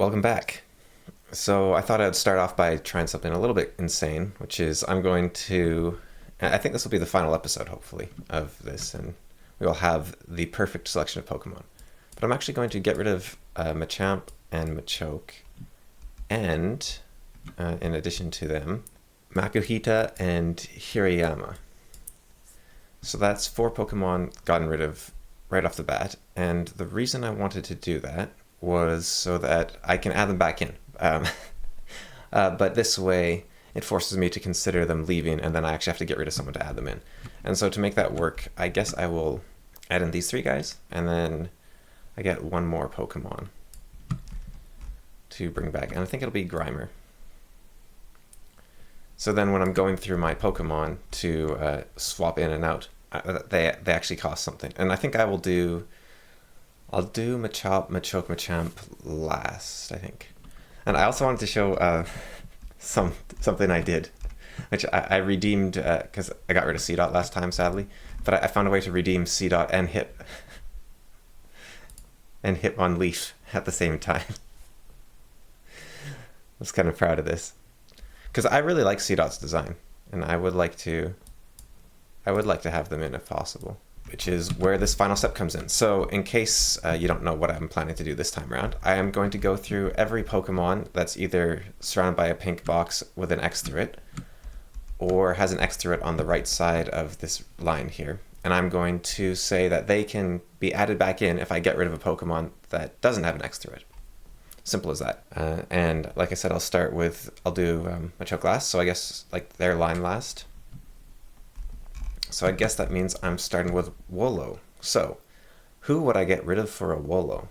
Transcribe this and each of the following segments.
Welcome back. So I thought I'd start off by trying something a little bit insane, which is I think this will be the final episode, hopefully, of this, and we will have the perfect selection of Pokemon. But I'm actually going to get rid of Machamp and Machoke, and, in addition to them, Makuhita and Hirayama. So that's 4 Pokemon gotten rid of right off the bat, and the reason I wanted to do that was so that I can add them back in. But this way, it forces me to consider them leaving, and then I actually have to get rid of someone to add them in. And so to make that work, I guess I will add in these 3 guys, and then I get 1 more Pokemon to bring back, and I think it'll be Grimer. So then when I'm going through my Pokemon to swap in and out, they actually cost something. And I think I'll do Machop, Machoke, Machamp last, I think. And I also wanted to show something I did, which I redeemed because I got rid of C-Dot last time, sadly. But I found a way to redeem C-Dot and Hitmonleaf at the same time. I was kind of proud of this, because I really like C-Dot's design, and I would like to have them in if possible, which is where this final step comes in. So in case you don't know what I'm planning to do this time around, I am going to go through every Pokemon that's either surrounded by a pink box with an X through it, or has an X through it on the right side of this line here. And I'm going to say that they can be added back in if I get rid of a Pokemon that doesn't have an X through it. Simple as that. And like I said, I'll do Machoke last, so I guess like their line last. So I guess that means I'm starting with Wolo. So, who would I get rid of for a Wolo?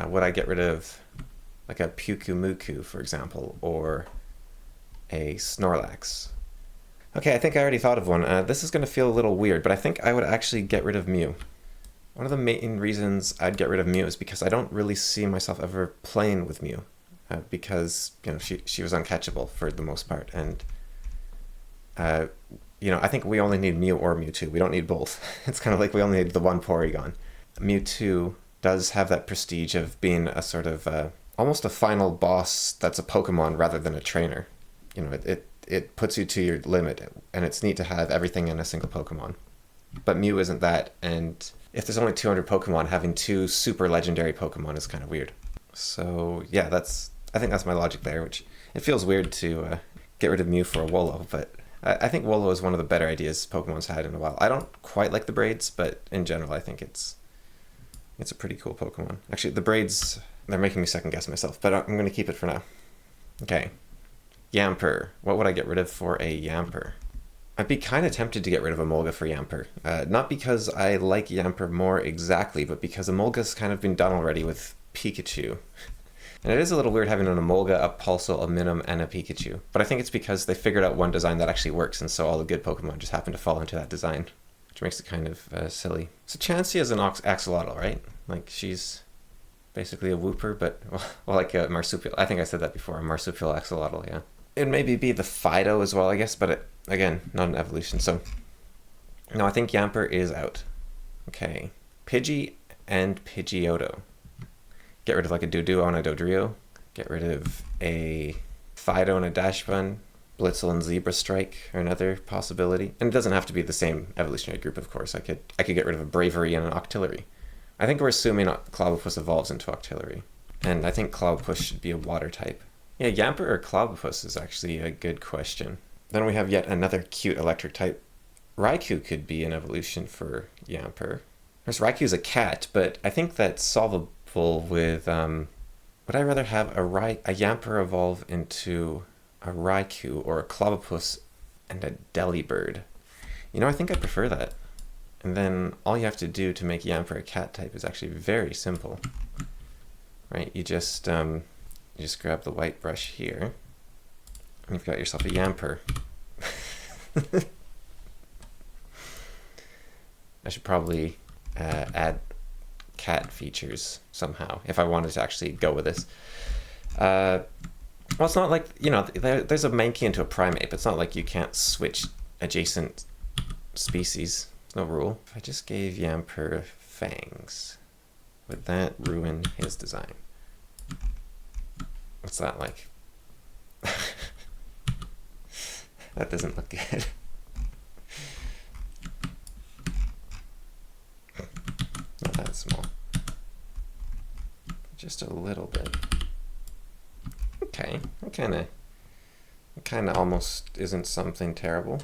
Would I get rid of like a Pyukumuku, for example, or a Snorlax? Okay, I think I already thought of one. This is going to feel a little weird, but I think I would actually get rid of Mew. One of the main reasons I'd get rid of Mew is because I don't really see myself ever playing with Mew, because she was uncatchable for the most part, and I think we only need Mew or Mewtwo. We don't need both. It's kind of like we only need the one Porygon. Mewtwo does have that prestige of being a sort of almost a final boss that's a Pokemon rather than a trainer. It puts you to your limit, and it's neat to have everything in a single Pokemon. But Mew isn't that, and if there's only 200 Pokemon, having 2 super legendary Pokemon is kind of weird. So yeah, I think that's my logic there, which it feels weird to get rid of Mew for a Wolo, but I think Wolo is one of the better ideas Pokemon's had in a while. I don't quite like the braids, but in general I think it's a pretty cool Pokemon. Actually, the braids, they're making me second guess myself, but I'm going to keep it for now. Okay. Yamper. What would I get rid of for a Yamper? I'd be kind of tempted to get rid of Emolga for Yamper. Not because I like Yamper more exactly, but because Emolga's kind of been done already with Pikachu. And it is a little weird having an Emolga, a Pulsel, a Minun, and a Pikachu. But I think it's because they figured out one design that actually works, and so all the good Pokemon just happen to fall into that design, which makes it kind of silly. So Chansey is an axolotl, right? Like, she's basically a Wooper, but, well, like a Marsupial. I think I said that before, a Marsupial axolotl, yeah. It'd maybe be the Fido as well, I guess, but again, not an evolution, so... No, I think Yamper is out. Okay. Pidgey and Pidgeotto. Get rid of like a Doduo and a Dodrio. Get rid of a Fido and a Dashbun. Blitzel and Zebra Strike are another possibility. And it doesn't have to be the same evolutionary group, of course. I could get rid of a Bravery and an Octillery. I think we're assuming Clobbopus evolves into Octillery. And I think Clobbopus should be a water type. Yeah, Yamper or Clobbopus is actually a good question. Then we have yet another cute electric type. Raikou could be an evolution for Yamper. Of course, Raikou's a cat, but I think that's solvable with, would I rather have a Yamper evolve into a Raikou or a Clobbopus and a Delibird? I think I prefer that. And then all you have to do to make Yamper a cat type is actually very simple. Right, you just grab the white brush here, and you've got yourself a Yamper. I should probably add cat features somehow if I wanted to actually go with this. Well, it's not like, there's a Mankey into a Primeape. It's not like you can't switch adjacent species. There's no rule. If I just gave Yamper fangs, would that ruin his design? What's that like? That doesn't look good. Not that small. Just a little bit. Okay, it kind of almost isn't something terrible.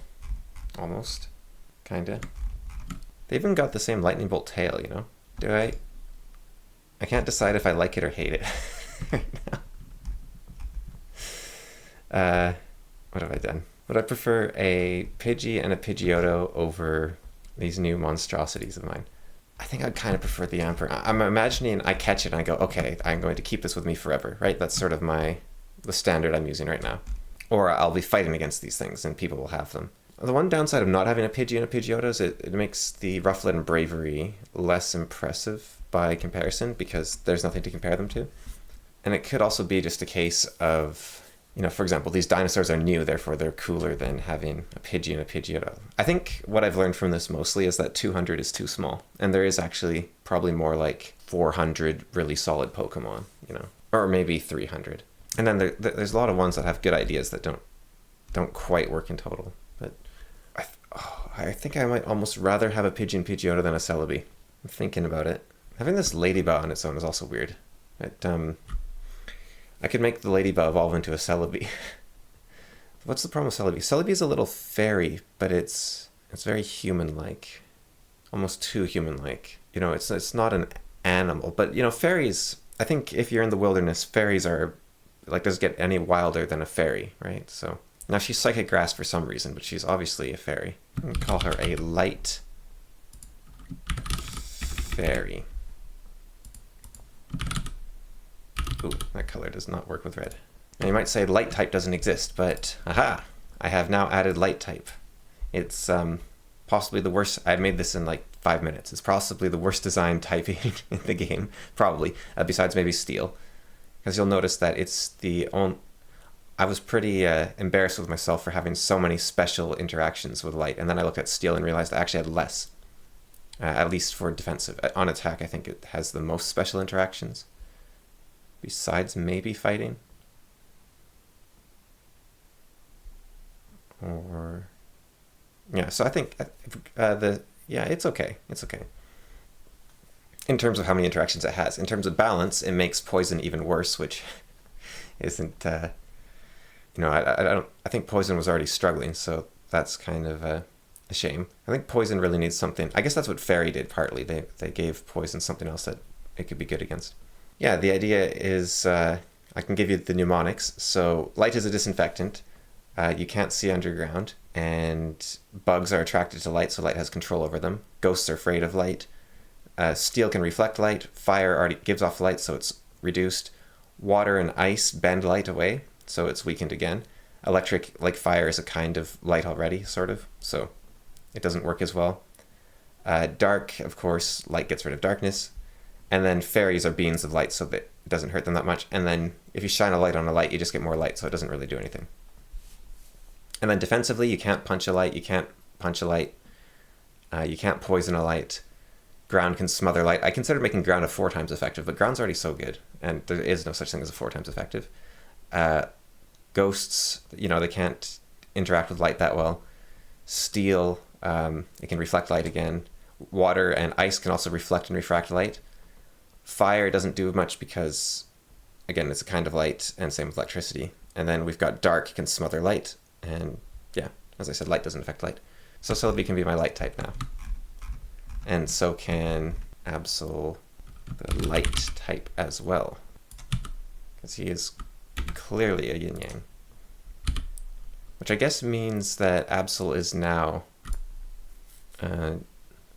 Almost. Kinda. They even got the same lightning bolt tail, you know? Do I can't decide if I like it or hate it right now. What have I done? Would I prefer a Pidgey and a Pidgeotto over these new monstrosities of mine? I think I'd kind of prefer the Amper. I'm imagining I catch it and I go, okay, I'm going to keep this with me forever, right? That's sort of the standard I'm using right now. Or I'll be fighting against these things and people will have them. The one downside of not having a Pidgey and a Pidgeotto is it makes the Rufflet and Bravery less impressive by comparison because there's nothing to compare them to. And it could also be just a case of, you know, for example, these dinosaurs are new, therefore they're cooler than having a Pidgey and a Pidgeotto. I think what I've learned from this mostly is that 200 is too small. And there is actually probably more like 400 really solid Pokemon, you know, or maybe 300. And then there's a lot of ones that have good ideas that don't quite work in total. But I think I might almost rather have a Pidgey and Pidgeotto than a Celebi. I'm thinking about it. Having this Ladybug on its own is also weird. But, I could make the Ladybug evolve into a Celebi. What's the problem with Celebi? Celebi is a little fairy, but it's very human-like. Almost too human-like. You know, it's not an animal. But, you know, fairies, I think if you're in the wilderness, fairies are, like, doesn't get any wilder than a fairy, right? So, now she's Psychic Grass for some reason, but she's obviously a fairy. I'm going to call her a light fairy. Ooh, that color does not work with red. Now you might say light type doesn't exist, but aha! I have now added light type. It's possibly the worst. I made this in like 5 minutes. It's possibly the worst designed typing in the game, probably, besides maybe steel. Because you'll notice that it's the only... I was pretty embarrassed with myself for having so many special interactions with light, and then I looked at steel and realized I actually had less. At least for defensive. On attack, I think it has the most special interactions. Besides maybe fighting. Or... yeah, so I think it's okay. It's okay. In terms of how many interactions it has. In terms of balance, it makes poison even worse, which isn't... you know, I think poison was already struggling, so that's kind of a shame. I think poison really needs something. I guess that's what fairy did partly. They gave poison something else that it could be good against. Yeah, the idea is I can give you the mnemonics. So light is a disinfectant. You can't see underground, and bugs are attracted to light, so light has control over them. Ghosts are afraid of light. Steel can reflect light. Fire already gives off light, so it's reduced. Water and ice bend light away, so it's weakened again. Electric, like fire, is a kind of light already, sort of, so it doesn't work as well. Dark, of course, light gets rid of darkness. And then fairies are beings of light, so that it doesn't hurt them that much. And then if you shine a light on a light, you just get more light, so it doesn't really do anything. And then defensively, you can't punch a light, you can't punch a light, you can't poison a light. Ground can smother light. I considered making ground a 4 times effective, but ground's already so good, and there is no such thing as a 4 times effective. Ghosts, you know, they can't interact with light that well. Steel, it can reflect light again. Water and ice can also reflect and refract light. Fire doesn't do much because, again, it's a kind of light, and same with electricity. And then we've got dark, can smother light, and yeah, as I said, light doesn't affect light. So Celebi can be my light type now. And so can Absol, the light type as well. Because he is clearly a yin-yang. Which I guess means that Absol is now...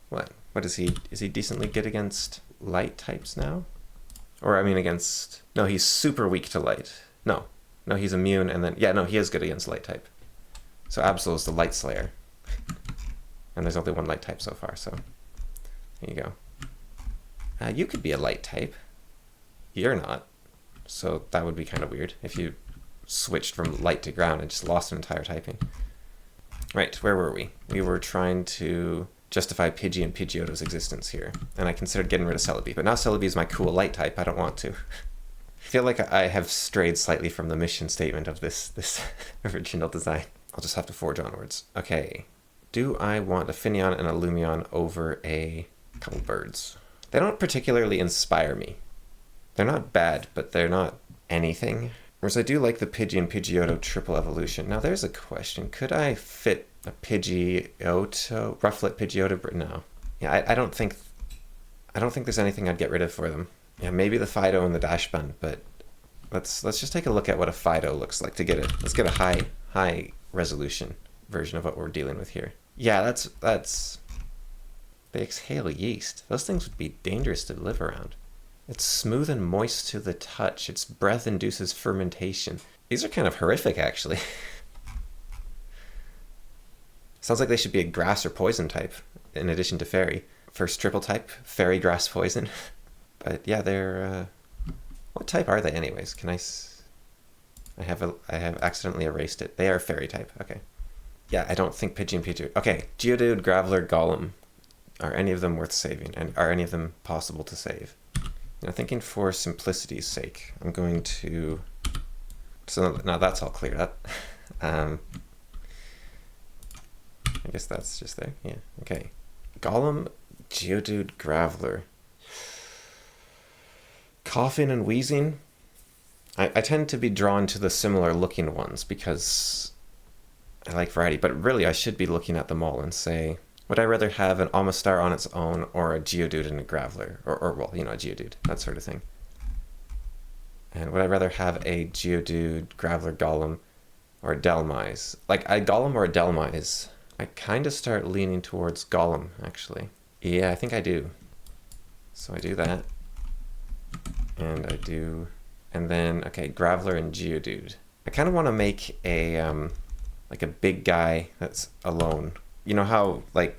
What is he? Is he decently good against light types now? Or, I mean, against... No, he's super weak to light. No, he's immune, and then... Yeah, no, he is good against light type. So Absol is the light slayer. And there's only one light type so far, so... There you go. You could be a light type. You're not. So that would be kind of weird if you switched from light to ground and just lost an entire typing. Right, where were we? We were trying to justify Pidgey and Pidgeotto's existence here. And I considered getting rid of Celebi. But now Celebi is my cool light type. I don't want to. feel like I have strayed slightly from the mission statement of this original design. I'll just have to forge onwards. Okay. Do I want a Finneon and a Lumion over a couple birds? They don't particularly inspire me. They're not bad, but they're not anything. Whereas I do like the Pidgey and Pidgeotto triple evolution. Now there's a question. Could I fit a Pidgeotto, Rufflet Pidgeotto? No. Yeah, I don't think there's anything I'd get rid of for them. Yeah, maybe the Fido and the Dash Bun, but let's just take a look at what a Fido looks like to get it. Let's get a high resolution version of what we're dealing with here. Yeah, that's they exhale yeast. Those things would be dangerous to live around. It's smooth and moist to the touch. Its breath induces fermentation. These are kind of horrific, actually. Sounds like they should be a grass or poison type, in addition to fairy. First triple type, fairy, grass, poison. But yeah, they're... what type are they anyways? Can I have accidentally erased it. They are fairy type, okay. Yeah, I don't think Pidgey and Pidgeot... Okay, Geodude, Graveler, Golem. Are any of them worth saving? And are any of them possible to save? Now, thinking for simplicity's sake, I'm going to... So now that's all cleared up. I guess that's just there. Yeah, okay. Golem, Geodude, Graveler. Coughing and wheezing. I tend to be drawn to the similar looking ones because I like variety, but really I should be looking at them all and say, would I rather have an Omastar on its own or a Geodude and a Graveler? Or well, you know, a Geodude, that sort of thing. And would I rather have a Geodude, Graveler, Golem, or a Delmise? Like, a Golem or a Delmise, I kind of start leaning towards Golem, actually. Yeah, I think I do. So I do that. And I do... And then, okay, Graveler and Geodude. I kind of want to make a, like a big guy that's alone. You know how, like,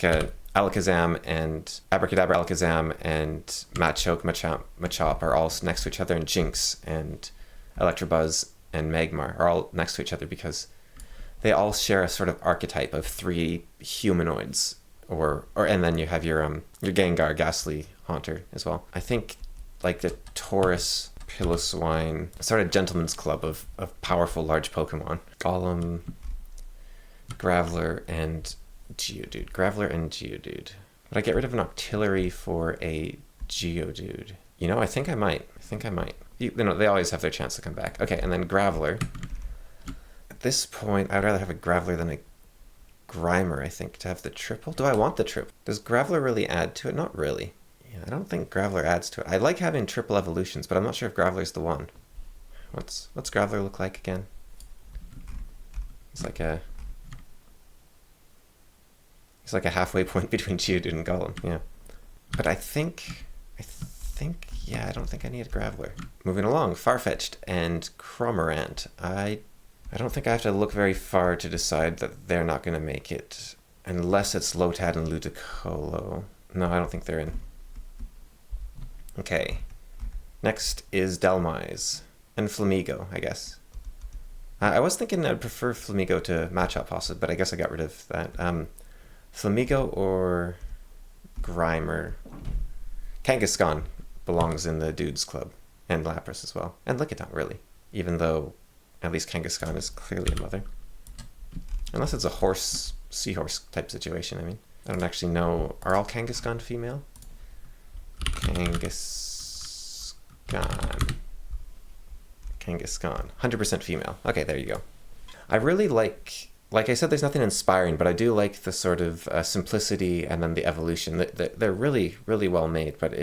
Alakazam and Abracadabra Alakazam and Machoke Machop are all next to each other, and Jinx and Electabuzz and Magmar are all next to each other because they all share a sort of archetype of three humanoids. And then you have your Gengar, Ghastly Haunter as well. I think, like, the Taurus... Piloswine, sort of gentleman's club of powerful large Pokemon. Golem, Graveler, and Geodude. Graveler and Geodude. Would I get rid of an Octillery for a Geodude? You know, I think I might. You know, they always have their chance to come back. Okay, and then Graveler. At this point, I'd rather have a Graveler than a Grimer, I think, to have the triple. Do I want the triple? Does Graveler really add to it? Not really. Yeah, I don't think Graveler adds to it. I like having triple evolutions, but I'm not sure if Graveler's the one. What's Graveler look like again? He's like a halfway point between Geodude and Golem, yeah. But I think, yeah, I don't think I need a Graveler. Moving along, Farfetch'd and Cramorant. I don't think I have to look very far to decide that they're not going to make it. Unless it's Lotad and Ludicolo. No, I don't think they're in. Okay, next is Delmise, and Flamigo, I guess. I was thinking I'd prefer Flamigo to Machop possibly, but I guess I got rid of that. Flamigo or Grimer. Kangaskhan belongs in the Dudes Club, and Lapras as well, and Lickitung, really, even though at least Kangaskhan is clearly a mother. Unless it's a seahorse type situation, I mean. I don't actually know, are all Kangaskhan female? Kangaskhan. 100% female. Okay, there you go. I really like I said, there's nothing inspiring, but I do like the sort of simplicity and then the evolution. They're really, really well made, but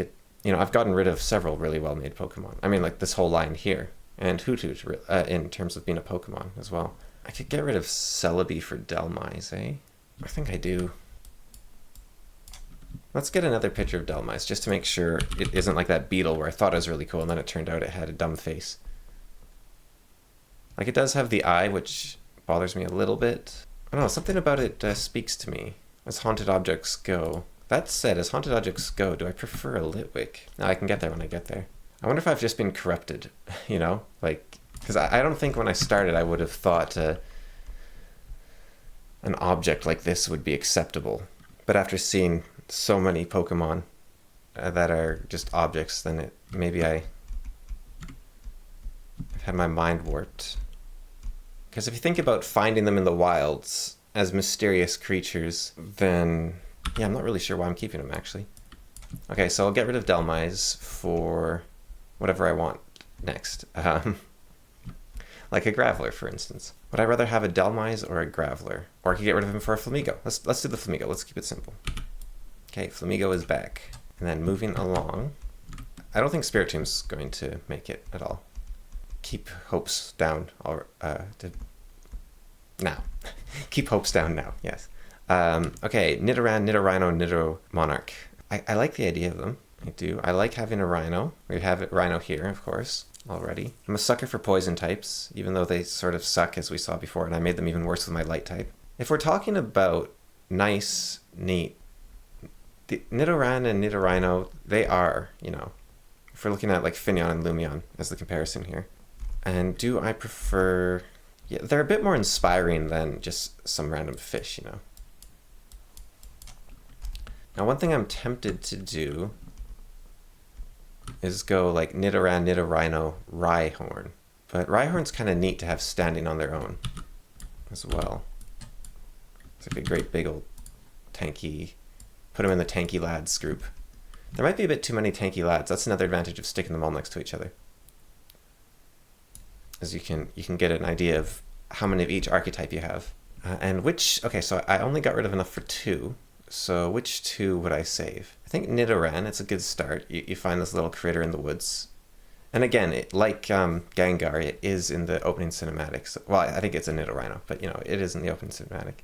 I've gotten rid of several really well made Pokemon. I mean, like this whole line here, and Hoothoot in terms of being a Pokemon as well. I could get rid of Celebi for Delmise, eh? I think I do. Let's get another picture of Delmise, just to make sure it isn't like that beetle where I thought it was really cool, and then it turned out it had a dumb face. Like, it does have the eye, which bothers me a little bit. I don't know, something about it speaks to me as haunted objects go. That said, as haunted objects go, do I prefer a Litwick? No, I can get there when I get there. I wonder if I've just been corrupted, you know? Like, because I don't think when I started I would have thought an object like this would be acceptable. But after seeing so many Pokemon that are just objects, then maybe I had my mind warped. Because if you think about finding them in the wilds as mysterious creatures, then yeah, I'm not really sure why I'm keeping them actually. Okay, so I'll get rid of Delmise for whatever I want next. Like a Graveler, for instance. Would I rather have a Delmise or a Graveler? Or I could get rid of him for a Flamigo. Let's do the Flamigo. Let's keep it simple. Okay, Flamigo is back. And then moving along. I don't think Spiritom's going to make it at all. Keep hopes down. Now. Keep hopes down now, yes. Okay, Nidoran, Nidorino, Nidomonarch. I like the idea of them. I do. I like having a Rhino. We have a Rhino here, of course, already. I'm a sucker for poison types, even though they sort of suck, as we saw before, and I made them even worse with my light type. If we're talking about nice, neat, the Nidoran and Nidorino, they are, you know, if we're looking at like Finneon and Lumion as the comparison here. And do I prefer... Yeah, they're a bit more inspiring than just some random fish, you know. Now, one thing I'm tempted to do is go like Nidoran, Nidorino, Rhyhorn. But Rhyhorn's kind of neat to have standing on their own as well. It's like a great big old tanky... Put them in the tanky lads group. There might be a bit too many tanky lads. That's another advantage of sticking them all next to each other. As you can get an idea of how many of each archetype you have. And which... Okay, so I only got rid of enough for 2. So which 2 would I save? I think Nidoran, it's a good start. You find this little critter in the woods. And again, like Gengar, it is in the opening cinematics. Well, I think it's a Nidorino, but you know, it is in the opening cinematic.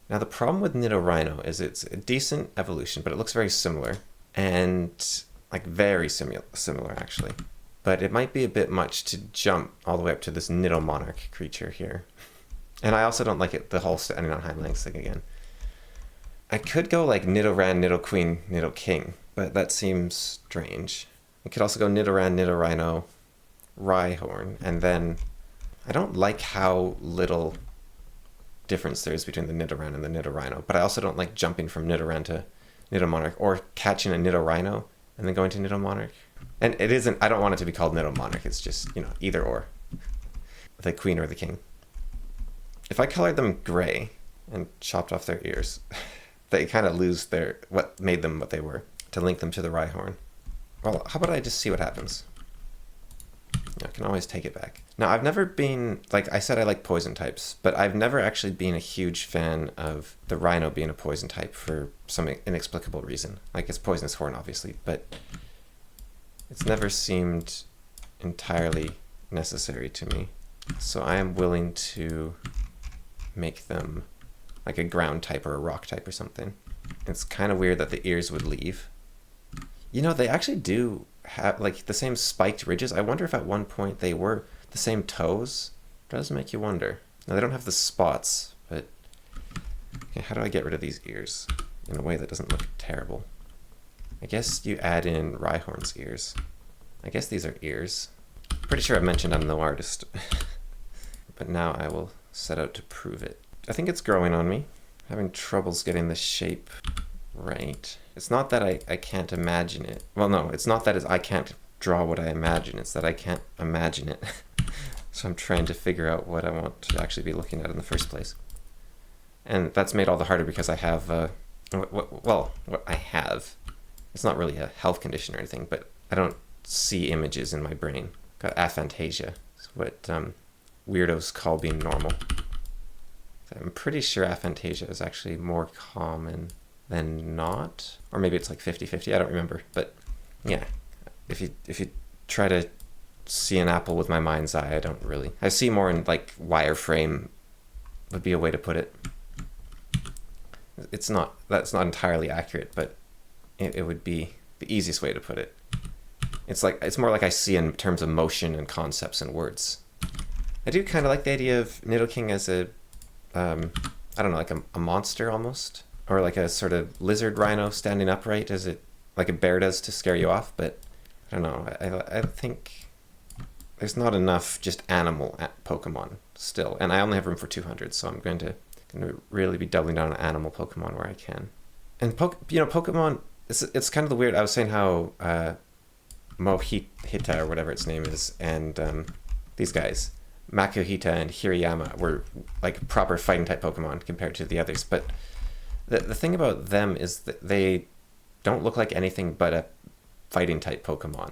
Now the problem with Nidorino is it's a decent evolution, but it looks very similar. And like very similar actually. But it might be a bit much to jump all the way up to this Nidomonarch creature here. And I also don't like it, the whole standing on hind legs thing again. I could go like Nidoran, Nidoqueen, Nidoking, but that seems strange. I could also go Nidoran, Nidorino, Rhyhorn, and then I don't like how little difference there is between the Nidoran and the Nidorino, but I also don't like jumping from Nidoran to Nidomonarch or catching a Nidorino and then going to Nidomonarch. And it isn't, I don't want it to be called Nidomonarch, it's just, you know, either or. The queen or the king. If I colored them gray and chopped off their ears, they kind of lose their, what made them what they were, to link them to the Rhyhorn. Well, how about I just see what happens? I can always take it back. Now, I've never been, like I said, I like poison types, but I've never actually been a huge fan of the Rhino being a poison type for some inexplicable reason. Like, it's poisonous horn, obviously, but it's never seemed entirely necessary to me. So I am willing to make them like a ground type or a rock type or something. It's kind of weird that the ears would leave. You know, they actually do have like the same spiked ridges. I wonder if at one point they were the same toes. It does make you wonder. Now they don't have the spots, but okay, how do I get rid of these ears in a way that doesn't look terrible? I guess you add in Rhyhorn's ears. I guess these are ears. Pretty sure I've mentioned I'm no artist. But now I will set out to prove it. I think it's growing on me. Having troubles getting the shape right. It's not that I can't imagine it. Well, no, it's not that I can't draw what I imagine. It's that I can't imagine it. So I'm trying to figure out what I want to actually be looking at in the first place. And that's made all the harder because I have, what I have. It's not really a health condition or anything, but I don't see images in my brain. Got aphantasia. It's what weirdos call being normal. I'm pretty sure aphantasia is actually more common than not. Or maybe it's like 50-50, I don't remember. But yeah, if you try to see an apple with my mind's eye, I don't really. I see more in like wireframe would be a way to put it. That's not entirely accurate, but it would be the easiest way to put it. It's more like I see in terms of motion and concepts and words. I do kind of like the idea of Nidoking as a, I don't know, like a monster almost, or like a sort of lizard rhino standing upright as it, like a bear does to scare you off. But I don't know. I think there's not enough just animal Pokemon still, and I only have room for 200, so I'm going to really be doubling down on animal Pokemon where I can. And Pokemon, it's kind of the weird. I was saying how Mohita or whatever its name is, and these guys, Makuhita and Hirayama, were like proper fighting type Pokemon compared to the others. But the thing about them is that they don't look like anything but a fighting type Pokemon.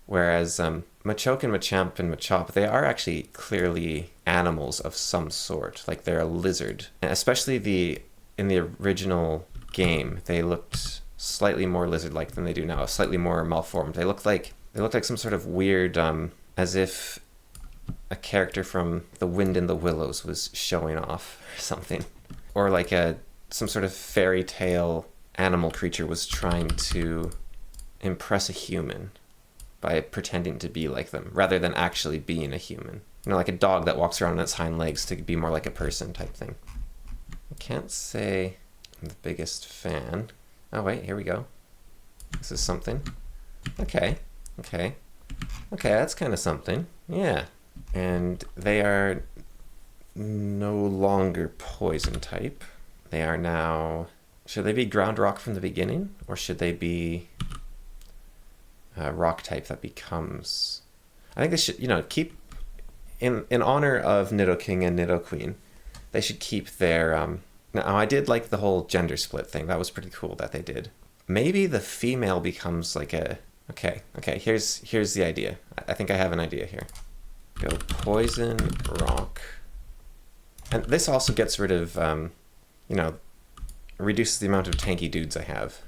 Whereas Machoke and Machamp and Machop, they are actually clearly animals of some sort. Like they're a lizard. And especially in the original game, they looked slightly more lizard-like than they do now, slightly more malformed. They looked like some sort of weird, as if a character from The Wind in the Willows was showing off or something. Or like some sort of fairy tale animal creature was trying to impress a human by pretending to be like them, rather than actually being a human. You know, like a dog that walks around on its hind legs to be more like a person type thing. I can't say I'm the biggest fan. Oh wait, here we go. This is something. Okay, that's kind of something. Yeah. And they are no longer poison type. They are now... Should they be ground rock from the beginning? Or should they be rock type that becomes... I think they should, keep... In honor of Nidoking and Nidoqueen, they should keep their... Now, I did like the whole gender split thing. That was pretty cool that they did. Maybe the female becomes like a... Okay, here's the idea. I think I have an idea here. Go poison, rock. And this also gets rid of, reduces the amount of tanky dudes I have.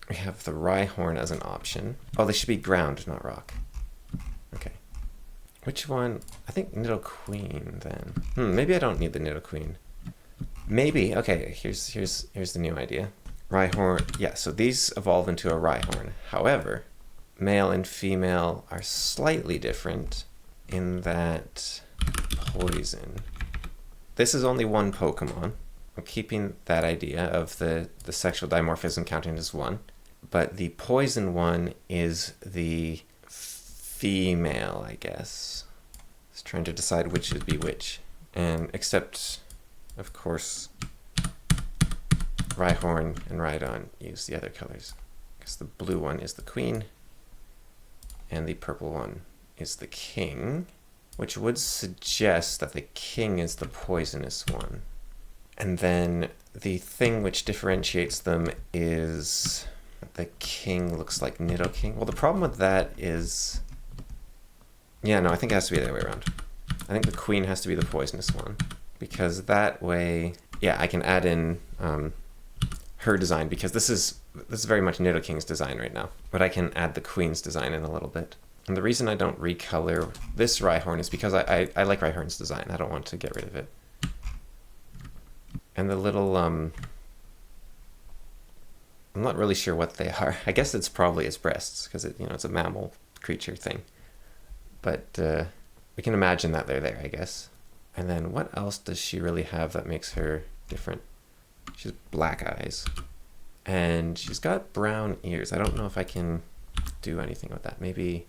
We have the Rhyhorn as an option. Oh, they should be ground, not rock. Okay. Which one? I think Nidoqueen then. Maybe I don't need the Nidoqueen. Maybe. Okay, here's the new idea. Rhyhorn. Yeah, so these evolve into a Rhyhorn. However, male and female are slightly different in that poison. This is only one Pokemon. I'm keeping that idea of the sexual dimorphism counting as one. But the poison one is the female, I guess. I was trying to decide which should be which. And except, of course, Rhyhorn and Rhydon use the other colors. Because the blue one is the queen, and the purple one is the king, which would suggest that the king is the poisonous one. And then the thing which differentiates them is the king looks like Nidoking. Well, the problem with that is... Yeah, no, I think it has to be the other way around. I think the queen has to be the poisonous one. Because that way... Yeah, I can add in her design, because this is very much Nidoking's design right now. But I can add the queen's design in a little bit. And the reason I don't recolor this Rhyhorn is because I like Rhyhorn's design. I don't want to get rid of it. And the little, I'm not really sure what they are. I guess it's probably its breasts, because it's a mammal creature thing. But we can imagine that they're there, I guess. And then what else does she really have that makes her different? She has black eyes. And she's got brown ears. I don't know if I can do anything with that. Maybe...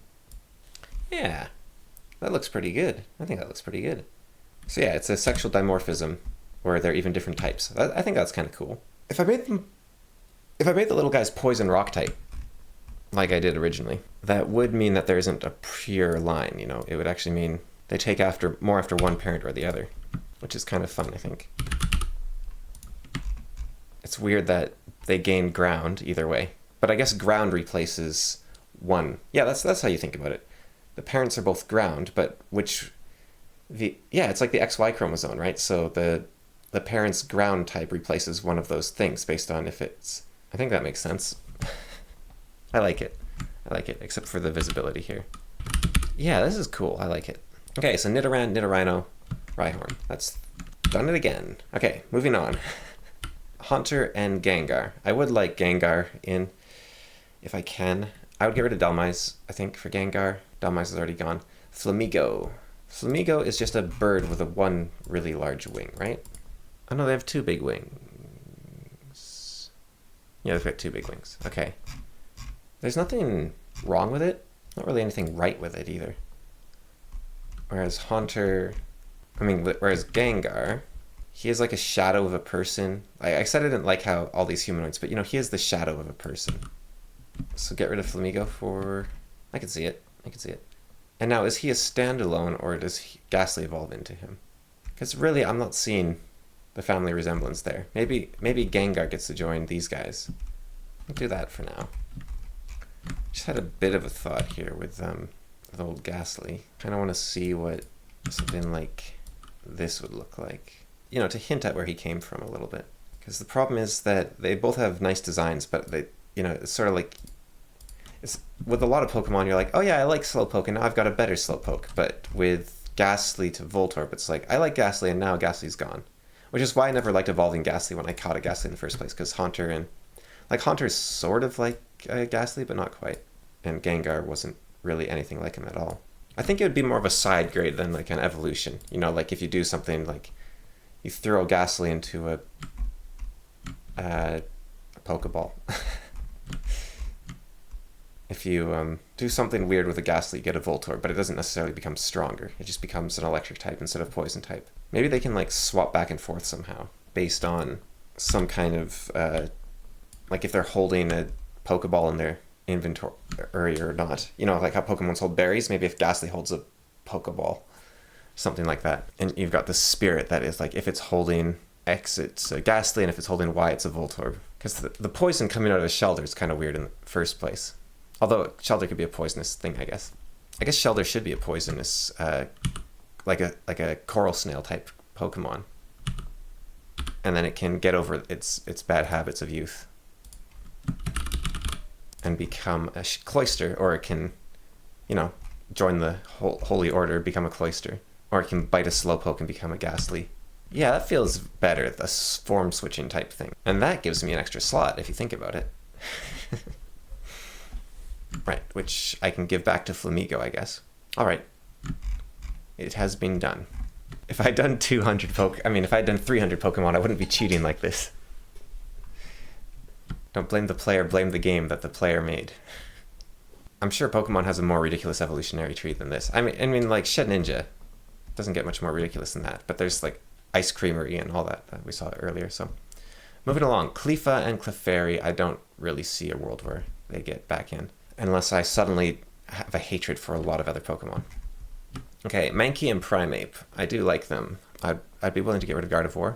Yeah, that looks pretty good. I think that looks pretty good. So yeah, it's a sexual dimorphism where they're even different types. I think that's kind of cool. If I made the little guys poison rock type, like I did originally, that would mean that there isn't a pure line. It would actually mean they take more after one parent or the other, which is kind of fun, I think. It's weird that they gain ground either way, but I guess ground replaces one. Yeah, that's how you think about it. The parents are both ground, but it's like the XY chromosome, right? So the parent's ground type replaces one of those things based on if it's... I think that makes sense. I like it, except for the visibility here. Yeah, this is cool. I like it. Okay, so Nidoran, Nidorino, Rhyhorn. That's done it again. Okay, moving on. Haunter and Gengar. I would like Gengar in, if I can. I would get rid of Dhelmise, I think, for Gengar. Dhelmise is already gone. Flamigo. Flamigo is just a bird with one really large wing, right? Oh no, they have two big wings. Yeah, they've got two big wings. Okay. There's nothing wrong with it. Not really anything right with it either. Whereas Gengar, he is like a shadow of a person. I said I didn't like how all these humanoids, but he is the shadow of a person. So get rid of Flamigo for... I can see it. And now, is he a standalone, or does Ghastly evolve into him? Because really, I'm not seeing the family resemblance there. Maybe Gengar gets to join these guys. I'll do that for now. Just had a bit of a thought here with old Ghastly. Kind of want to see what something like this would look like. You know, to hint at where he came from a little bit. Because the problem is that they both have nice designs, but they, you know, it's sort of like, it's, with a lot of Pokemon, you're like, oh yeah, I like Slowpoke, and now I've got a better Slowpoke. But with Ghastly to Voltorb, it's like, I like Ghastly, and now Ghastly's gone. Which is why I never liked evolving Ghastly when I caught a Ghastly in the first place, because Haunter's sort of like Ghastly, but not quite. And Gengar wasn't really anything like him at all. I think it would be more of a side grade than like an evolution. You know, like if you do something like, you throw Ghastly into a Pokeball. If you do something weird with a Ghastly, you get a Voltorb, but it doesn't necessarily become stronger. It just becomes an electric type instead of poison type. Maybe they can like swap back and forth somehow based on some kind of like if they're holding a Pokeball in their inventory or not. You know, like how Pokemons hold berries. Maybe if Ghastly holds a Pokeball, something like that. And you've got the spirit that is like if it's holding X, it's a Ghastly, and if it's holding Y, it's a Voltorb. Because the poison coming out of the Shelder is kind of weird in the first place. Although Shelder could be a poisonous thing, I guess. I guess Shelder should be a poisonous, like a coral snail type Pokemon. And then it can get over its bad habits of youth and become a cloister, or it can, you know, join the holy order, become a cloister, or it can bite a Slowpoke and become a Ghastly. Yeah, that feels better, the form switching type thing. And that gives me an extra slot if you think about it. Right, which I can give back to Flamigo, I guess. Alright. It has been done. If I'd done 300 Pokemon, I wouldn't be cheating like this. Don't blame the player, blame the game that the player made. I'm sure Pokemon has a more ridiculous evolutionary tree than this. I mean, like, Shed Ninja doesn't get much more ridiculous than that, but there's, like, Ice Creamery and all that we saw earlier, so. Moving along, Cleffa and Clefairy, I don't really see a world where they get back in. Unless I suddenly have a hatred for a lot of other Pokemon. Okay, Mankey and Primeape. I do like them. I'd be willing to get rid of Gardevoir,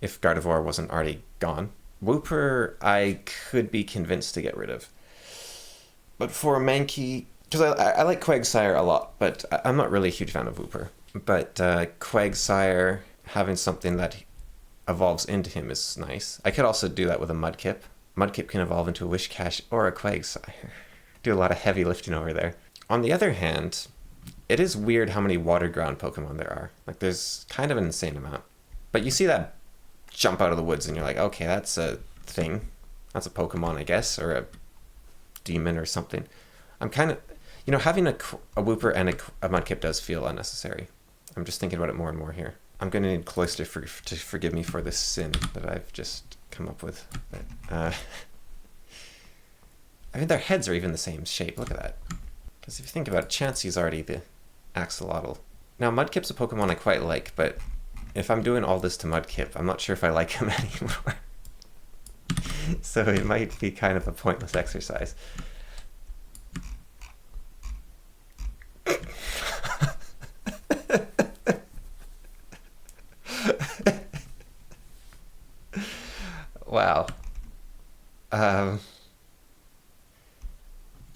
if Gardevoir wasn't already gone. Wooper, I could be convinced to get rid of. But for Mankey, because I like Quagsire a lot, but I'm not really a huge fan of Wooper. But Quagsire, having something that evolves into him is nice. I could also do that with a Mudkip. Mudkip can evolve into a Wishcash or a Quagsire. Do a lot of heavy lifting over there. On the other hand, it is weird how many water ground Pokemon there are. Like, there's kind of an insane amount. But you see that jump out of the woods and you're like, okay, that's a thing. That's a Pokemon, I guess, or a demon or something. I'm kind of, you know, having a Wooper and a Mudkip does feel unnecessary. I'm just thinking about it more and more here. I'm going to need Cloyster to forgive me for this sin that I've just come up with. But, I mean, their heads are even the same shape. Look at that. Because if you think about it, Chansey's already the axolotl. Now, Mudkip's a Pokemon I quite like, but if I'm doing all this to Mudkip, I'm not sure if I like him anymore. So it might be kind of a pointless exercise. Wow.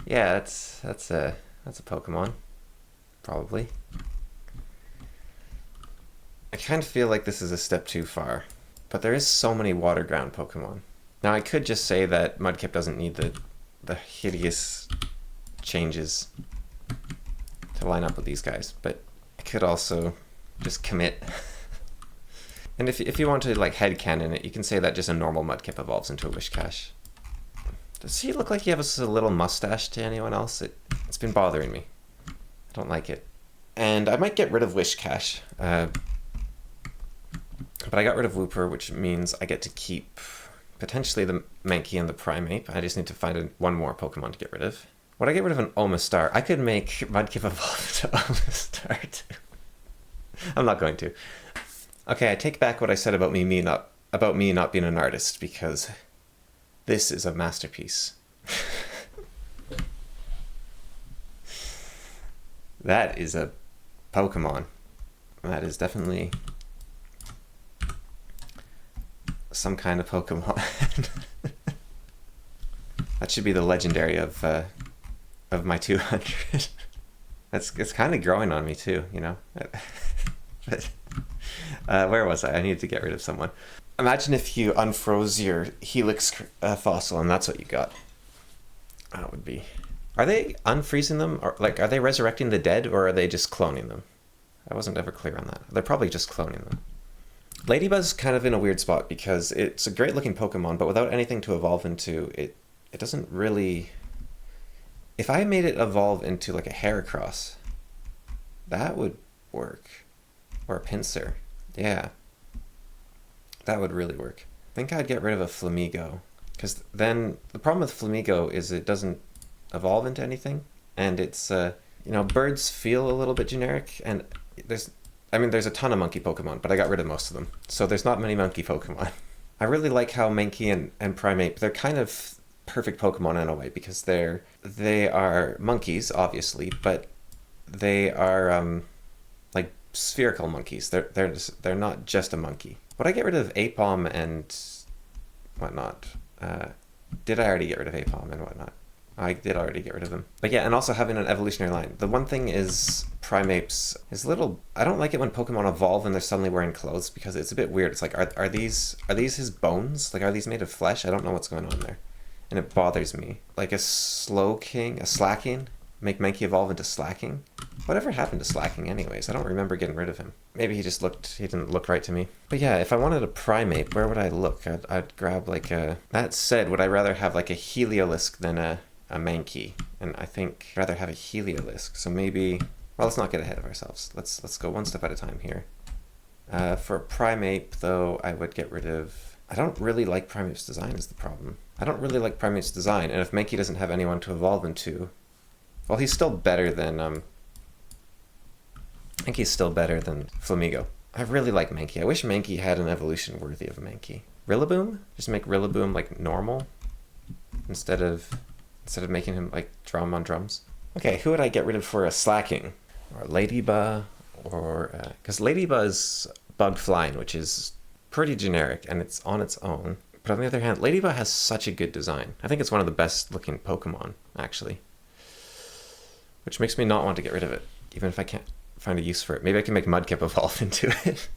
Yeah, that's a Pokemon, probably. I kind of feel like this is a step too far, but there is so many water ground Pokemon. Now I could just say that Mudkip doesn't need the hideous changes to line up with these guys, but I could also just commit. And if you want to like headcanon it, you can say that just a normal Mudkip evolves into a Wishcash. Does he look like he has a little mustache to anyone else? It's been bothering me. I don't like it. And I might get rid of Wishcash. But I got rid of Wooper, which means I get to keep potentially the Mankey and the Primeape. I just need to find one more Pokemon to get rid of. Would I get rid of an Omastar? I could make Mudkip evolve to Omastar too. I'm not going to. Okay, I take back what I said about me not being an artist, because this is a masterpiece. That is a Pokemon. That is definitely some kind of Pokemon. That should be the legendary of my 200. It's kind of growing on me too, you know. But where was I? I needed to get rid of someone. Imagine if you unfroze your Helix fossil and that's what you got. That would be... Are they unfreezing them? Or like, are they resurrecting the dead, or are they just cloning them? I wasn't ever clear on that. They're probably just cloning them. Ladybuzz kind of in a weird spot because it's a great looking Pokemon, but without anything to evolve into, it doesn't really... If I made it evolve into like a Heracross, that would work. Or a Pinsir. Yeah. That would really work. I think I'd get rid of a Flamigo. Because then the problem with Flamigo is it doesn't evolve into anything. And it's, you know, birds feel a little bit generic. And there's a ton of monkey Pokemon, but I got rid of most of them. So there's not many monkey Pokemon. I really like how Mankey and Primeape, they're kind of perfect Pokemon in a way because they are monkeys, obviously, but they are like spherical monkeys. They're not just a monkey. Would I get rid of Apom and whatnot? Did I already get rid of Apom and whatnot? I did already get rid of them. But yeah, and also having an evolutionary line. The one thing is Primape's is little... I don't like it when Pokemon evolve and they're suddenly wearing clothes because it's a bit weird. It's like, are these his bones? Like, are these made of flesh? I don't know what's going on there. And it bothers me. Like a Slacking, make Mankey evolve into Slacking. Whatever happened to Slacking anyways? I don't remember getting rid of him. Maybe he didn't look right to me. But yeah, if I wanted a Primeape, where would I look? I'd grab like a... That said, would I rather have like a Heliolisk than a Mankey? And I think I'd rather have a Heliolisk. So maybe... Well, let's not get ahead of ourselves. Let's go one step at a time here. For a Primeape, though, I would get rid of... I don't really like Primeape's design is the problem. I don't really like Primeape's design, and if Mankey doesn't have anyone to evolve into... Well, he's still better than... I think he's still better than Flamigo. I really like Mankey. I wish Mankey had an evolution worthy of Mankey. Rillaboom? Just make Rillaboom, like, normal? Instead of making him, like, drum on drums. Okay, who would I get rid of for a Slacking? Or Ladybug, or... Because Ladybug is Bug Flying, which is pretty generic, and it's on its own. But on the other hand, Ladybug has such a good design. I think it's one of the best looking Pokemon, actually. Which makes me not want to get rid of it, even if I can't find a use for it. Maybe I can make Mudkip evolve into it.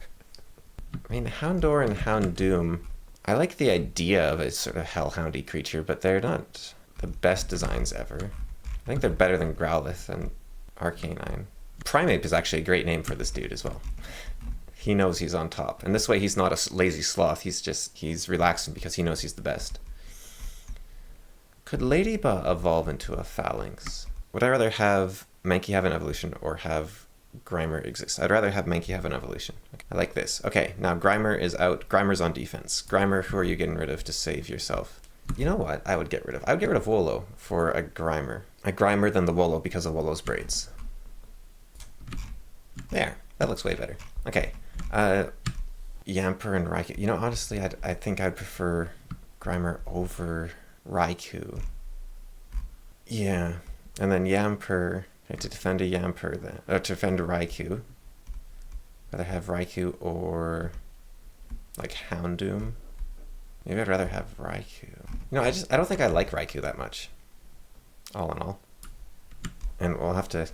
I mean, Houndour and Houndoom, I like the idea of a sort of hellhoundy creature, but they're not the best designs ever. I think they're better than Growlithe and Arcanine. Primeape is actually a great name for this dude as well. He knows he's on top. And this way he's not a lazy sloth, he's relaxing because he knows he's the best. Could Ladybug evolve into a Phalanx? Would I rather have Mankey have an evolution or have Grimer exist? I'd rather have Mankey have an evolution. Okay, I like this. Okay, now Grimer is out. Grimer's on defense. Grimer, who are you getting rid of to save yourself? You know what I would get rid of? I would get rid of Wolo for a Grimer. A Grimer than the Wolo because of Wolo's braids. There. That looks way better. Okay. Yamper and Raikou. You know, honestly, I think I'd prefer Grimer over Raikou. Yeah. And then Yamper, to defend a Yamper, then, or to defend a Raikou. Rather have Raikou or like Houndoom. Maybe I'd rather have Raikou. You know, I don't think I like Raikou that much. All in all. And we'll have to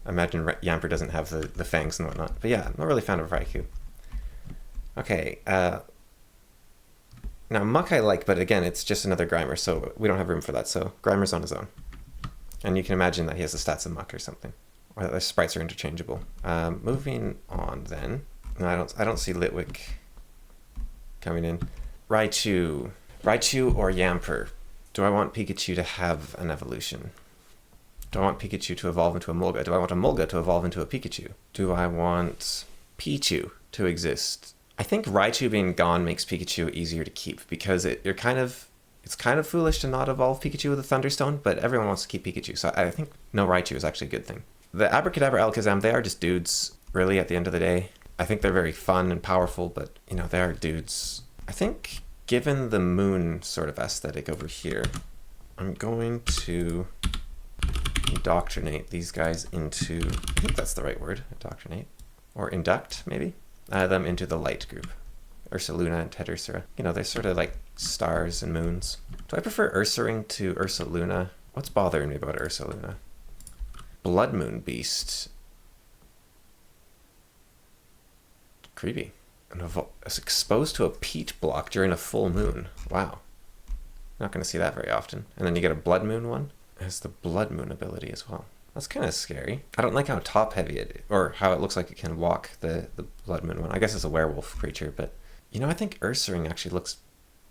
imagine Yamper doesn't have the fangs and whatnot. But yeah, I'm not really a fan of Raikou. Okay, now Muck I like, but again, it's just another Grimer, so we don't have room for that, so Grimer's on his own. And you can imagine that he has the stats of Muck or something. Or that the sprites are interchangeable. Moving on then. No, I don't see Litwick coming in. Raichu or Yamper. Do I want Pikachu to have an evolution? Do I want Pikachu to evolve into a Mulga? Do I want a Mulga to evolve into a Pikachu? Do I want Pichu to exist? I think Raichu being gone makes Pikachu easier to keep because it's kind of foolish to not evolve Pikachu with a Thunderstone, but everyone wants to keep Pikachu, so I think no Raichu is actually a good thing. The Abracadabra, Alakazam, they are just dudes, really, at the end of the day. I think they're very fun and powerful, but, you know, they are dudes. I think, given the moon sort of aesthetic over here, I'm going to indoctrinate these guys into, I think that's the right word, indoctrinate, or induct maybe, them into the light group. Ursaluna and Tedursa. You know, they're sort of like stars and moons. Do I prefer Ursaring to Ursaluna? What's bothering me about Ursaluna? Blood Moon Beast. Creepy. And is exposed to a peat block during a full moon. Wow. Not going to see that very often. And then you get a Blood Moon one. It has the Blood Moon ability as well. That's kind of scary. I don't like how top heavy it is, or how it looks like it can walk, the Blood Moon one. I guess it's a werewolf creature, but you know, I think Ursaring actually looks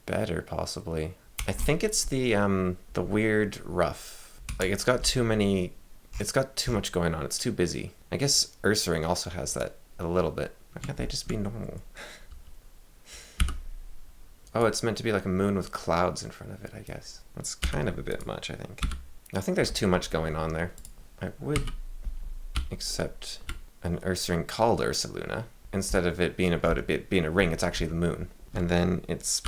better, possibly. I think it's the weird rough. Like, it's got too much going on. It's too busy. I guess Ursaring also has that a little bit. Why can't they just be normal? Oh, it's meant to be like a moon with clouds in front of it, I guess. That's kind of a bit much, I think. I think there's too much going on there. I would accept an Ursaring called Ursaluna. Instead of it being about it being a ring, it's actually the moon. And then its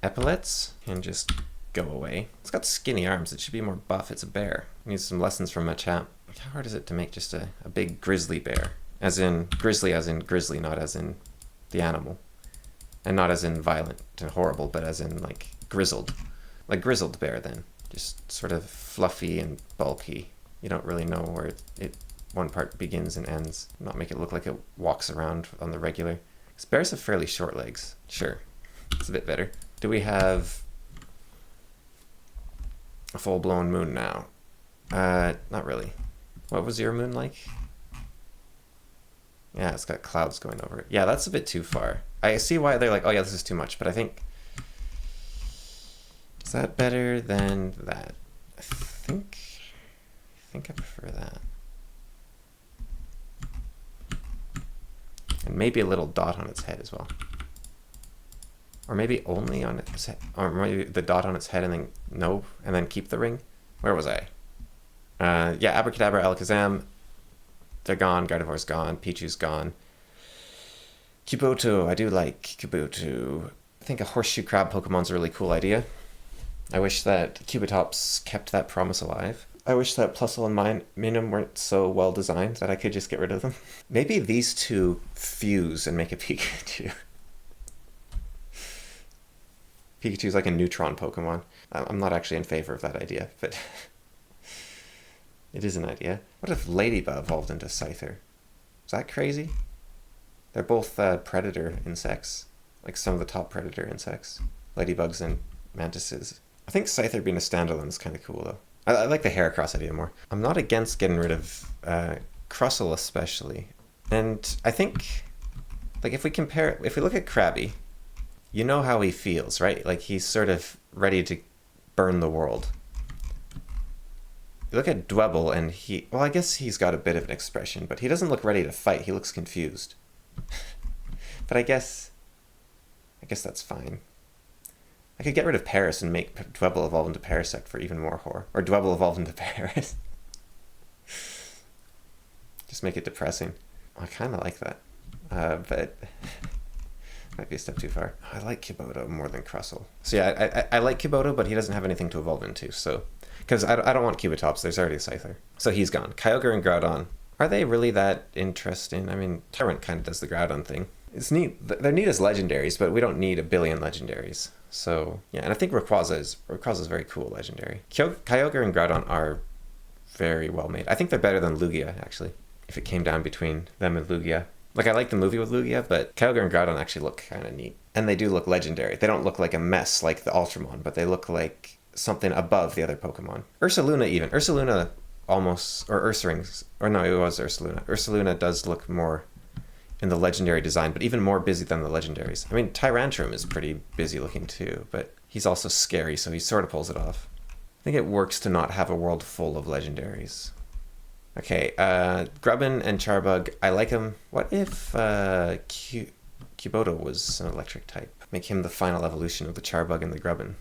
epaulets can just go away. It's got skinny arms. It should be more buff. It's a bear. It needs some lessons from my champ. How hard is it to make just a big grizzly bear? As in grizzly, not as in the animal. And not as in violent and horrible, but as in like grizzled. Like grizzled bear then. Just sort of fluffy and bulky. You don't really know where one part begins and ends. Not make it look like it walks around on the regular. Because bears have fairly short legs. Sure. It's a bit better. Do we have a full-blown moon now? Not really. What was your moon like? Yeah, it's got clouds going over it. Yeah, that's a bit too far. I see why they're like, oh yeah, this is too much, but I think... Is that better than that? I think I prefer that. And maybe a little dot on its head as well. Or maybe only on its head. Or maybe the dot on its head and then no, and then keep the ring. Where was I? Yeah, Abracadabra, Alakazam. They're gone. Gardevoir's gone. Pichu's gone. Kuboto. I do like Kuboto. I think a horseshoe crab Pokemon's a really cool idea. I wish that Cubitops kept that promise alive. I wish that Plusle and Minun weren't so well designed that I could just get rid of them. Maybe these two fuse and make a Pikachu. Pikachu's like a neutron Pokemon. I'm not actually in favor of that idea, but it is an idea. What if Ladybug evolved into Scyther? Is that crazy? They're both predator insects, like some of the top predator insects. Ladybugs and mantises. I think Scyther being a standalone is kind of cool, though. I like the Heracross idea more. I'm not against getting rid of Crustle especially. And I think, like, if we look at Krabby, you know how he feels, right? Like, he's sort of ready to burn the world. You look at Dwebble and well, I guess he's got a bit of an expression, but he doesn't look ready to fight. He looks confused. But I guess that's fine. I could get rid of Paris and make Dwebble evolve into Parasect for even more horror. Or Dwebble evolve into Paris. Just make it depressing. I kind of like that. But might be a step too far. I like Kuboto more than Crustle. So yeah, I like Kuboto, but he doesn't have anything to evolve into. So, because I don't want Cubitops. There's already a Scyther. So he's gone. Kyogre and Groudon. Are they really that interesting? I mean, Tyrant kind of does the Groudon thing. It's neat. They're neat as legendaries, but we don't need a billion legendaries. So yeah, and I think Rayquaza is very cool legendary. Kyogre and Groudon are very well made. I think they're better than Lugia, actually, if it came down between them and Lugia. Like, I like the movie with Lugia, but Kyogre and Groudon actually look kind of neat. And they do look legendary. They don't look like a mess like the Ultramon, but they look like something above the other Pokemon. Ursaluna even. Ursaluna almost, or Ursaring's, or no, it was Ursaluna. Ursaluna does look more in the legendary design, but even more busy than the legendaries. I mean, Tyrantrum is pretty busy looking too, but he's also scary, so he sort of pulls it off. I think it works to not have a world full of legendaries. Okay, Grubbin and Charbug, I like him. What if Kuboto was an electric type? Make him the final evolution of the Charbug and the Grubbin.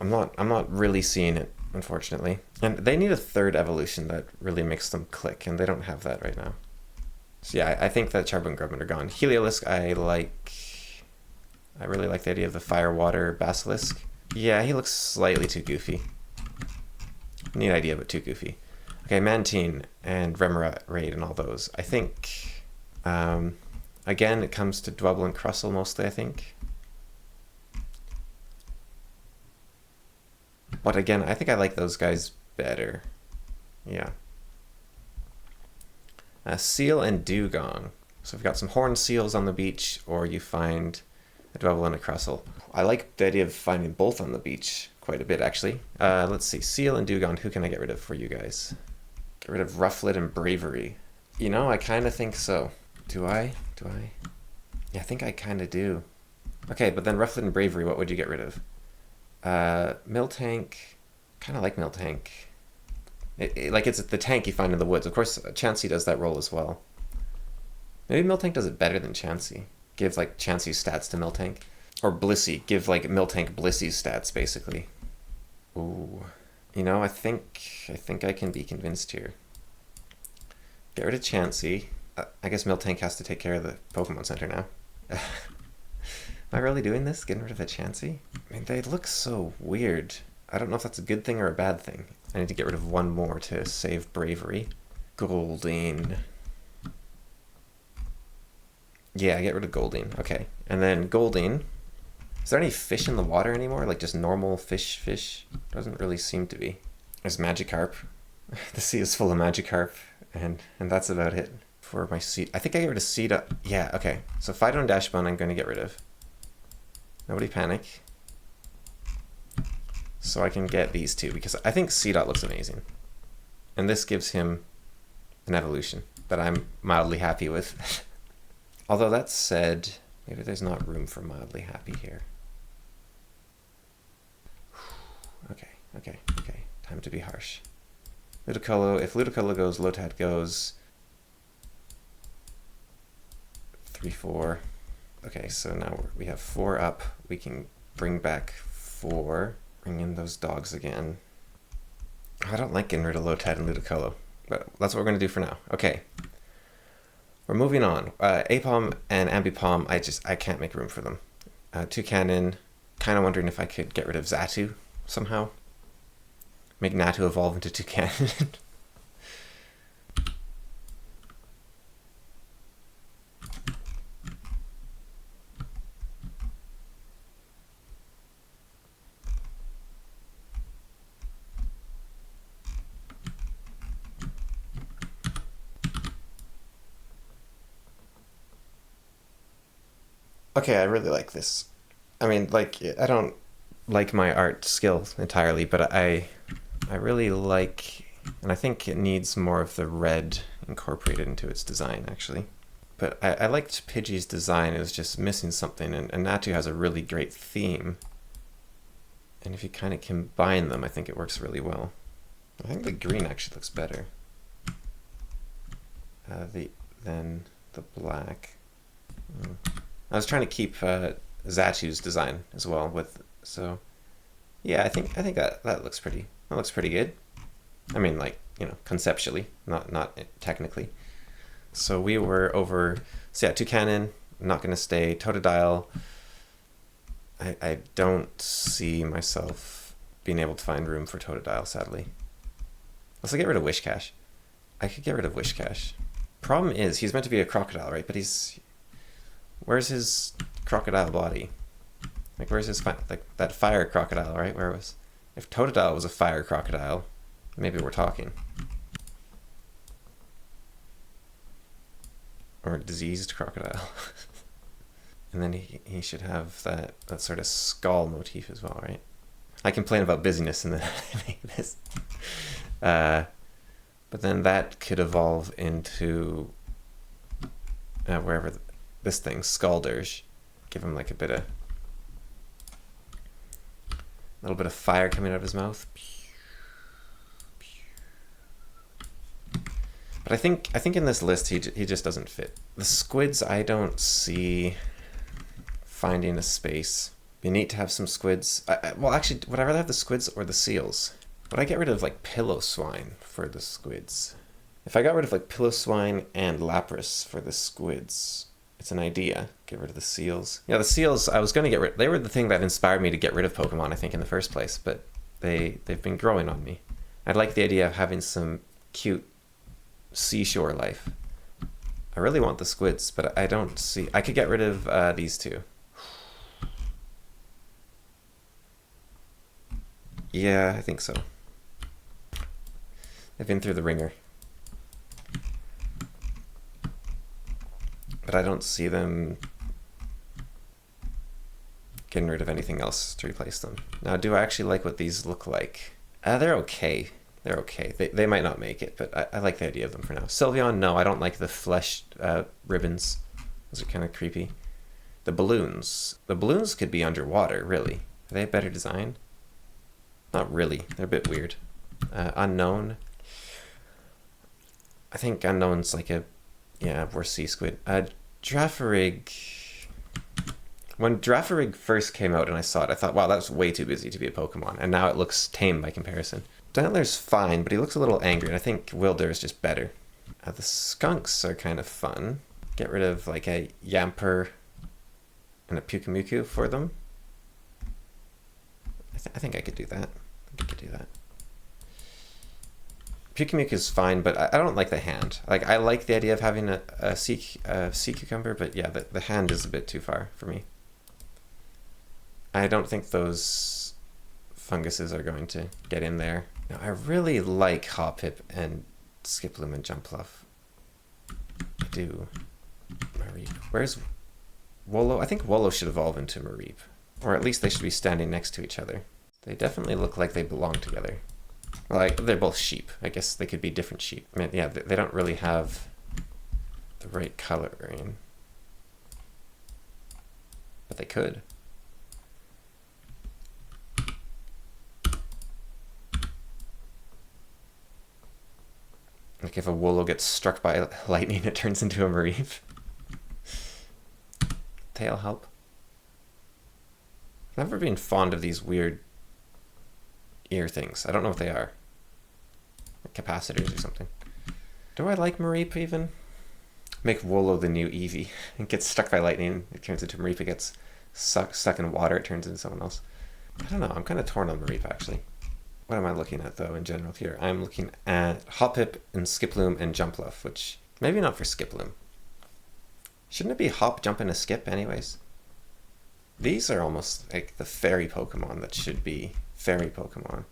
I'm not really seeing it, unfortunately. And they need a third evolution that really makes them click, and they don't have that right now. So yeah, I think that Charbug and Grubbin are gone. Heliolisk, I really like the idea of the Fire Water Basilisk. Yeah, he looks slightly too goofy. Neat idea, but too goofy. Okay, Mantine and Remorat Raid and all those. I think, again, it comes to Dwebble and Crustle mostly, I think. But again, I think I like those guys better. Yeah. Seal and Dugong. So we've got some horned seals on the beach, or you find a Dwebble and a Crustle. I like the idea of finding both on the beach quite a bit, actually. Let's see. Seal and Dugong, who can I get rid of for you guys? Get rid of Rufflet and Bravery. You know, I kind of think so. Do I? Yeah, I think I kind of do. Okay, but then Rufflet and Bravery, what would you get rid of? Miltank. Kind of like Miltank. Like, it's the tank you find in the woods. Of course, Chansey does that role as well. Maybe Miltank does it better than Chansey. Give, like, Chansey's stats to Miltank. Or Blissey. Give, like, Miltank Blissey's stats, basically. Ooh. You know, I think I can be convinced here. Get rid of Chansey. I guess Miltank has to take care of the Pokemon Center now. Am I really doing this? Getting rid of a Chansey? I mean, they look so weird. I don't know if that's a good thing or a bad thing. I need to get rid of one more to save Bravery. Goldeen. Yeah, get rid of Goldeen. Okay. And then Goldeen. Is there any fish in the water anymore? Like just normal fish? Doesn't really seem to be. There's Magikarp. The sea is full of Magikarp. And that's about it for my seed. I think I get rid of Seeda. Yeah, okay. So Fido and Dashbone I'm going to get rid of. Nobody panic. So I can get these two, because I think Seedot looks amazing. And this gives him an evolution that I'm mildly happy with. Although that said, maybe there's not room for mildly happy here. Okay. Time to be harsh. Ludicolo, if Ludicolo goes, Lotad goes. 3, 4. Okay, so now we have 4 up. We can bring back 4. Bring in those dogs again. I don't like getting rid of Lotad and Ludicolo, but that's what we're going to do for now. Okay. We're moving on. Apom and Ambipom, I can't make room for them. Toucanon, kind of wondering if I could get rid of Xatu somehow. Make Natu evolve into Toucanon. Okay, I really like this. I mean, like, I don't like my art skill entirely, but I really like, and I think it needs more of the red incorporated into its design, actually. But I liked Pidgey's design. It was just missing something, and Natu has a really great theme. And if you kind of combine them, I think it works really well. I think the green actually looks better than the black. I was trying to keep Zatu's design as well so yeah, I think that looks pretty good. I mean, like, you know, conceptually, not technically. So we were over, so yeah, Toucanon, not going to stay. Totodile, I don't see myself being able to find room for Totodile, sadly. Let's get rid of Wishcash. I could get rid of Wishcash. Problem is, he's meant to be a crocodile, right? But where's his crocodile body? Like, where's his, like, that fire crocodile, right? If Totodile was a fire crocodile, maybe we're talking. Or a diseased crocodile. And then he should have that sort of skull motif as well, right? I complain about busyness in this. But then that could evolve into wherever this thing, Scalderge. Give him like a little bit of fire coming out of his mouth. But I think in this list he just doesn't fit. The squids, I don't see finding a space. Be neat to have some squids. Well, actually, would I rather have the squids or the seals? Would I get rid of like Pillow-Swine for the squids? If I got rid of like Pillow-Swine and Lapras for the squids, it's an idea. Get rid of the seals. Yeah, the seals, I was going to get rid. They were the thing that inspired me to get rid of Pokemon, I think, in the first place. But they've been growing on me. I like the idea of having some cute seashore life. I really want the squids, but I don't see... I could get rid of these two. Yeah, I think so. They've been through the ringer. But I don't see them getting rid of anything else to replace them. Now, do I actually like what these look like? They're okay. They're okay. They might not make it, but I like the idea of them for now. Sylveon, no, I don't like the flesh ribbons. Those are kind of creepy. The balloons. The balloons could be underwater, really. Are they a better design? Not really. They're a bit weird. Unknown. I think Unknown's like a... Yeah, we're sea squid. Girafarig... When Girafarig first came out and I saw it, I thought, wow, that's way too busy to be a Pokemon. And now it looks tame by comparison. Dantler's fine, but he looks a little angry, and I think Wilder is just better. The skunks are kind of fun. Get rid of like a Yamper and a Pyukumuku for them. I think I could do that. Pyukumuku is fine, but I don't like the hand. Like, I like the idea of having a sea cucumber, but yeah, the hand is a bit too far for me. I don't think those funguses are going to get in there. Now, I really like Hoppip and Skiploom and Jumpluff. I do. Mareep. Where's Wolo? I think Wolo should evolve into Mareep. Or at least they should be standing next to each other. They definitely look like they belong together. Like, they're both sheep. I guess they could be different sheep. I mean, yeah, they don't really have the right coloring. But they could. Like if a Wolo gets struck by lightning, it turns into a Mareep. Tail help. I've never been fond of these weird ear things. I don't know what they are. Like capacitors or something. Do I like Mareep even? Make Wolo the new Eevee. It gets stuck by lightning, it turns into Mareep. It gets stuck in water, it turns into someone else. I don't know, I'm kind of torn on Mareep actually. What am I looking at though in general here? I'm looking at Hoppip and Skiploom and Jumpluff, which maybe not for Skiploom. Shouldn't it be Hop, Jump, and a Skip anyways? These are almost like the fairy Pokemon that should be fairy Pokemon.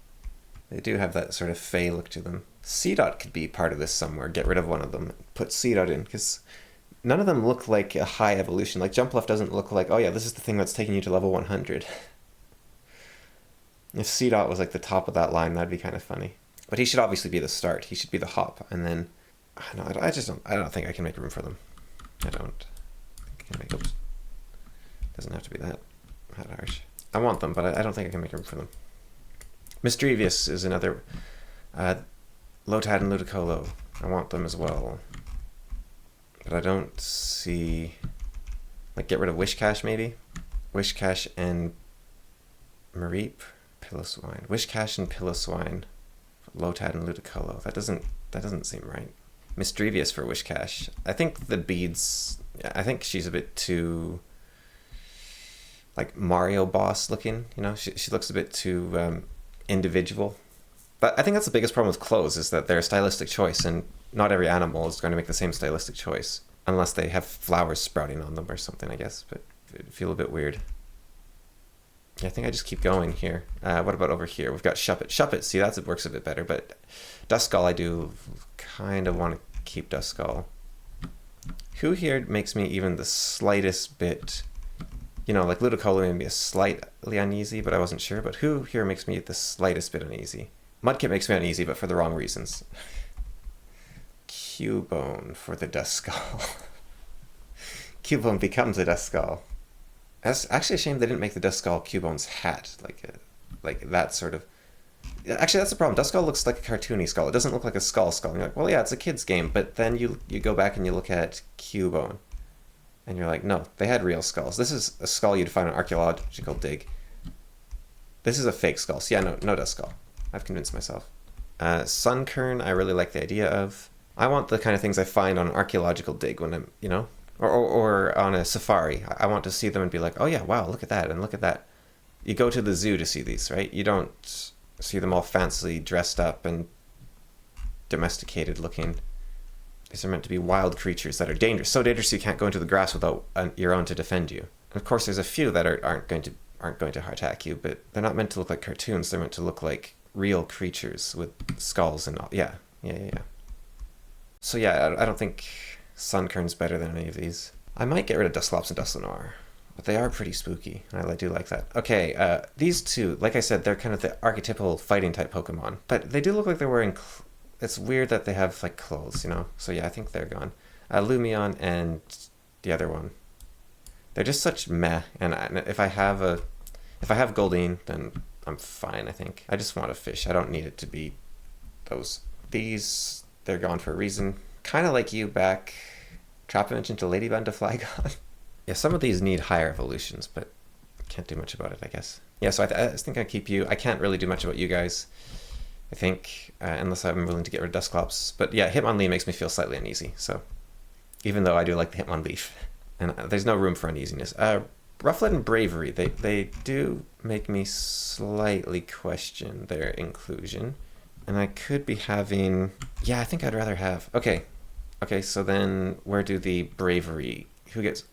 They do have that sort of fey look to them. Seedot could be part of this somewhere. Get rid of one of them. Put Seedot in, because none of them look like a high evolution. Like Jumpluff doesn't look like, oh yeah, this is the thing that's taking you to level 100. If Seedot was like the top of that line, that'd be kind of funny. But he should obviously be the start. He should be the Hop, and then I don't think I can make room for them. I don't think I can make. Oops. Doesn't have to be that harsh. I want them, but I don't think I can make room for them. Misdrevious is another. Lotad and Ludicolo. I want them as well. But I don't see... Like, get rid of Wishcash, maybe? Wishcash and Mareep. Piloswine. Wishcash and Piloswine. Lotad and Ludicolo. That doesn't seem right. Misdrevious for Wishcash. I think the beads... I think she's a bit too... like Mario boss looking, you know? She looks a bit too individual. But I think that's the biggest problem with clothes, is that they're a stylistic choice, and not every animal is going to make the same stylistic choice. Unless they have flowers sprouting on them or something, I guess. But it'd feel a bit weird. Yeah, I think I just keep going here. What about over here? We've got Shuppet. Shuppet, see, that works a bit better, but Duskull, I do kind of want to keep Duskull. Who here makes me even the slightest bit... You know, like Ludicolo made me a slightly uneasy, but I wasn't sure. But who here makes me the slightest bit uneasy? Mudkip makes me uneasy, but for the wrong reasons. Cubone for the Duskull. Cubone becomes a Duskull. That's actually a shame they didn't make the Duskull Cubone's hat. Like that sort of... Actually, that's the problem. Duskull looks like a cartoony skull. It doesn't look like a skull. And you're like, well, yeah, it's a kid's game. But then you go back and you look at Cubone. And you're like, no, they had real skulls. This is a skull you'd find on archaeological dig. This is a fake skull. So yeah, no Duskull. I've convinced myself. Sunkern, I really like the idea of. I want the kind of things I find on an archaeological dig when I'm, you know, or on a safari. I want to see them and be like, oh yeah, wow, look at that, and look at that. You go to the zoo to see these, right? You don't see them all fancily dressed up and domesticated looking. These are meant to be wild creatures that are dangerous, so dangerous you can't go into the grass without your own to defend you. And of course, there's a few that aren't going to attack you, but they're not meant to look like cartoons. They're meant to look like real creatures with skulls and all. Yeah. So yeah, I don't think Sunkern's better than any of these. I might get rid of Dusclops and Dusknoir, but they are pretty spooky, and I do like that. Okay, these two, like I said, they're kind of the archetypal fighting type Pokemon, but they do look like they're wearing. It's weird that they have like clothes, you know. So yeah, I think they're gone. Lumion and the other one. They're just such meh. And if I have Goldeen, then I'm fine. I think I just want a fish. I don't need it to be those. These, they're gone for a reason. Kind of like you back. Trapinch into Ladybug to Flygon. Yeah, some of these need higher evolutions, but can't do much about it, I guess. Yeah, so I think I keep you. I can't really do much about you guys, I think, unless I'm willing to get rid of Dusclops. But yeah, Hitmonlee makes me feel slightly uneasy, so even though I do like the Hitmonleaf. And there's no room for uneasiness. Rufflet and Bravery, they do make me slightly question their inclusion. And I could be having... Yeah, I think I'd rather have... Okay, so then where do the Bravery...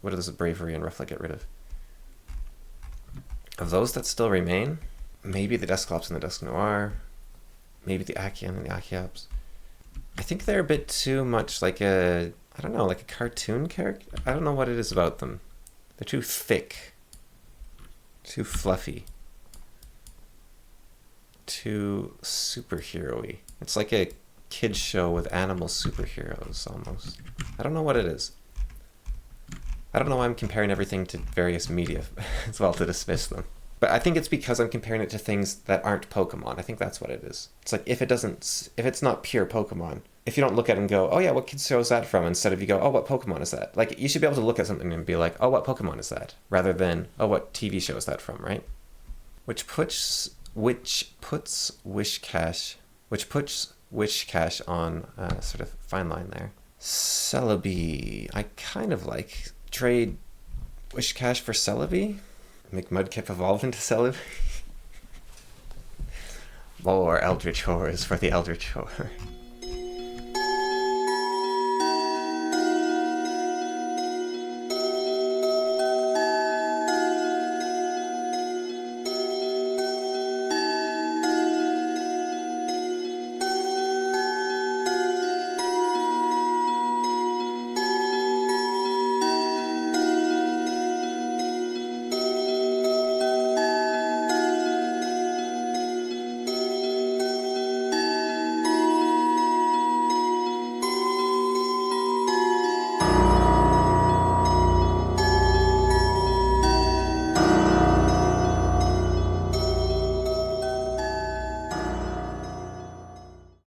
What does the Bravery and Rufflet get rid of? Of those that still remain? Maybe the Dusclops and the Dusknoir. Maybe the Akion and the Akiops. I think they're a bit too much like a... I don't know, like a cartoon character? I don't know what it is about them. They're too thick. Too fluffy. Too superhero-y. It's like a kid's show with animal superheroes, almost. I don't know what it is. I don't know why I'm comparing everything to various media as well to dismiss them. But I think it's because I'm comparing it to things that aren't Pokemon. I think that's what it is. It's like if it's not pure Pokemon, if you don't look at it and go, oh yeah, what kid's show is that from? Instead of you go, oh, what Pokemon is that? Like, you should be able to look at something and be like, oh, what Pokemon is that? Rather than, oh, what TV show is that from, right? Which puts Wishcash on a sort of fine line there. Celebi, I kind of like. Trade Wishcash for Celebi? Make Mudkip evolve into Celebi? More Eldritch Horrors for the Eldritch Horror.